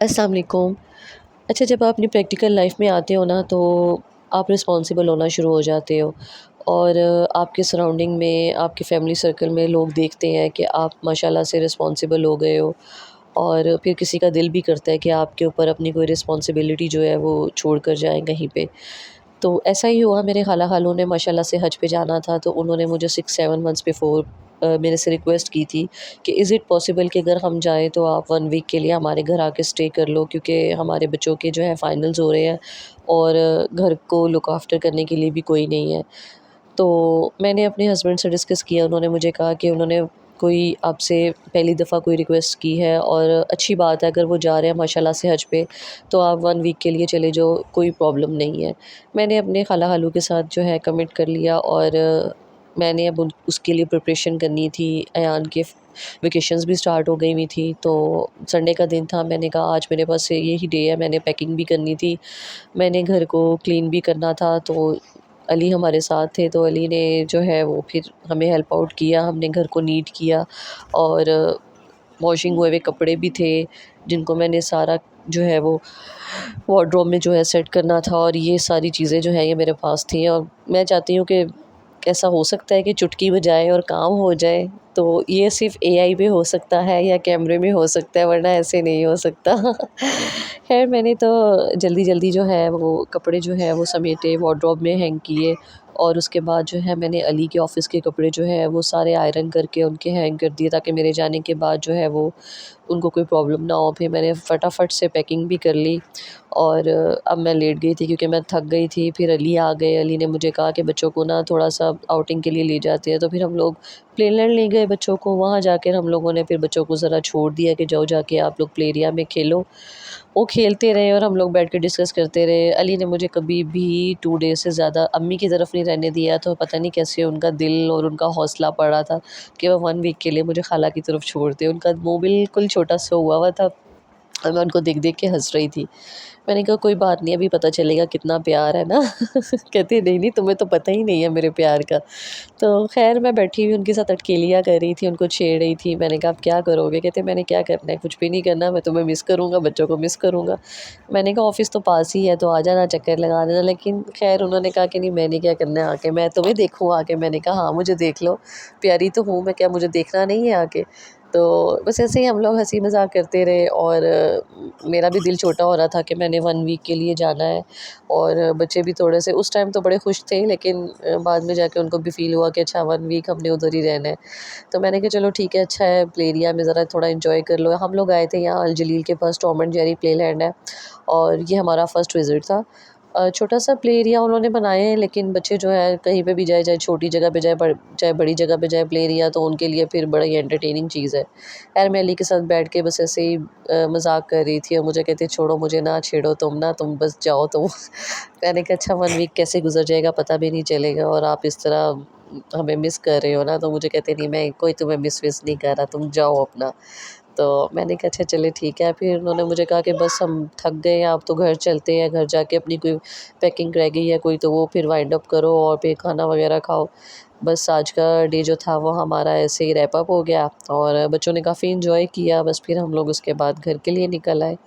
अस्सलाम वालेकुम। अच्छा, जब आप अपनी प्रैक्टिकल लाइफ में आते हो ना तो आप रिस्पॉन्सिबल होना शुरू हो जाते हो और आपके सराउंडिंग में, आपके फैमिली सर्कल में लोग देखते हैं कि आप माशाल्लाह से रिस्पॉन्सिबल हो गए हो और फिर किसी का दिल भी करता है कि आपके ऊपर अपनी कोई रिस्पॉन्सिबिलिटी जो है वो छोड़ कर जाएँ कहीं पे। तो ऐसा ही हुआ, मेरे खाला खालू ने माशाल्लाह से हज पे जाना था, तो उन्होंने मुझे 6-7 मंथ्स बिफ़ोर मेरे से रिक्वेस्ट की थी कि इज़ इट पॉसिबल कि अगर हम जाएँ तो आप 1 वीक के लिए हमारे घर आके स्टे कर लो, क्योंकि हमारे बच्चों के जो है फाइनल्स हो रहे हैं और घर को लुक आफ्टर करने के लिए भी कोई नहीं है। तो मैंने अपने हस्बैंड से डिस्कस किया, उन्होंने मुझे कहा कि उन्होंने कोई आपसे पहली दफ़ा कोई रिक्वेस्ट की है और अच्छी बात है, अगर वो जा रहे हैं माशाल्लाह से हज पे, तो आप 1 वीक के लिए चले जाओ, कोई प्रॉब्लम नहीं है। मैंने अपने खाला खालू के साथ जो है कमिट कर लिया और मैंने अब उन उसके लिए प्रिपरेशन करनी थी। अयान के वेकेशंस भी स्टार्ट हो गई हुई थी, तो संडे का दिन था, मैंने कहा आज मेरे पास यही डे है, मैंने पैकिंग भी करनी थी, मैंने घर को क्लीन भी करना था। तो अली हमारे साथ थे, तो अली ने जो है वो फिर हमें हेल्प आउट किया, हमने घर को नीट किया और वॉशिंग हुए हुए कपड़े भी थे जिनको मैंने सारा जो है वो वार्डरोब में जो है सेट करना था, और ये सारी चीज़ें जो हैं ये मेरे पास थी और मैं चाहती हूँ कि ऐसा हो सकता है कि चुटकी बजाए और काम हो जाए। तो ये सिर्फ़ एआई पे हो सकता है या कैमरे में हो सकता है, वरना ऐसे नहीं हो सकता। ख़ैर, मैंने तो जल्दी-जल्दी जो है वो कपड़े जो है वो समेटे, वार्डरोब में हैंग किए और उसके बाद जो है मैंने अली के ऑफ़िस के कपड़े जो है वो सारे आयरन करके उनके हैंग कर दिए, ताकि मेरे जाने के बाद जो है वो उनको कोई प्रॉब्लम ना हो। फिर मैंने फटाफट से पैकिंग भी कर ली और अब मैं लेट गई थी क्योंकि मैं थक गई थी। फिर अली आ गए, अली ने मुझे कहा कि बच्चों को ना थोड़ा-सा आउटिंग के लिए ले जाते हैं, तो फिर हम लोग प्लेलैंड ले गए बच्चों को। वहाँ जाकर हम लोगों ने फिर बच्चों को ज़रा छोड़ दिया कि जाओ जाके आप लोग प्ले एरिया में खेलो। वो खेलते रहे और हम लोग बैठ के डिस्कस करते रहे। अली ने मुझे कभी भी 2 डेज़ से ज़्यादा अम्मी की तरफ नहीं रहने दिया, तो पता नहीं कैसे उनका दिल और उनका हौसला पड़ा था कि वो 1 वीक के लिए मुझे खाला की तरफ छोड़ दें। उनका मुँह बिल्कुल छोटा-सा हुआ हुआ था और मैं उनको देख-देख के हँस रही थी। मैंने कहा कोई बात नहीं, अभी पता चलेगा कितना प्यार है ना। कहते नहीं-नहीं, तुम्हें तो पता ही नहीं है मेरे प्यार का। तो ख़ैर, मैं बैठी हुई उनके साथ अटखेलियाँ कर रही थी, उनको छेड़ रही थी। मैंने कहा आप क्या करोगे? कहते मैंने क्या करना है, कुछ भी नहीं करना, मैं तुम्हें मिस करूँगा, बच्चों को मिस करूँगा। मैंने कहा ऑफ़िस तो पास ही है, तो आ जाना, चक्कर लगा देना। लेकिन ख़ैर उन्होंने कहा कि नहीं, मैंने क्या करना है आके, मैं तुम्हें देखूँ आके। मैंने कहा हाँ, मुझे देख लो, प्यारी तो हूँ मैं, क्या मुझे देखना नहीं है आके? तो बस ऐसे ही हम लोग हँसी मज़ाक करते रहे और मेरा भी दिल छोटा हो रहा था कि मैंने 1 वीक के लिए जाना है और बच्चे भी थोड़े से उस टाइम तो बड़े खुश थे, लेकिन बाद में जाके उनको भी फ़ील हुआ कि अच्छा 1 वीक हमने उधर ही रहना है। तो मैंने कहा चलो ठीक है, अच्छा है, प्ले एरिया में ज़रा थोड़ा एन्जॉय कर लो। हम लोग आए थे यहाँ अल जलील के पास, टॉम एंड जेरी प्लेलैंड है और ये हमारा फर्स्ट विज़िट था। छोटा-सा प्ले एरिया उन्होंने बनाए हैं, लेकिन बच्चे जो है कहीं पे भी जाए, चाहे छोटी जगह पे जाए, चाहे बड़ी जगह पे जाए, प्ले एरिया तो उनके लिए फिर बड़ा ही एंटरटेनिंग चीज़ है। खैर, मैं अली के साथ बैठ के बस ऐसे ही मज़ाक कर रही थी और मुझे कहते छोड़ो, मुझे ना छेड़ो तुम ना, तुम बस जाओ तुम। मैंने कहा अच्छा 1 वीक कैसे गुज़र जाएगा पता भी नहीं चलेगा और आप इस तरह हमें मिस कर रहे हो ना। तो मुझे कहते नहीं, मैं कोई तुम्हें मिस-विस नहीं कर रहा, तुम जाओ अपना। तो मैंने कहा अच्छा चलिए ठीक है। फिर उन्होंने मुझे कहा कि बस हम थक गए हैं, अब तो घर चलते हैं, घर जाके अपनी कोई पैकिंग रह गई है कोई तो वो फिर वाइंड अप करो और फिर खाना वगैरह खाओ। बस आज का डे जो था वो हमारा ऐसे ही रैप अप हो गया और बच्चों ने काफ़ी एन्जॉय किया। बस फिर हम लोग उसके बाद घर के लिए निकल आए।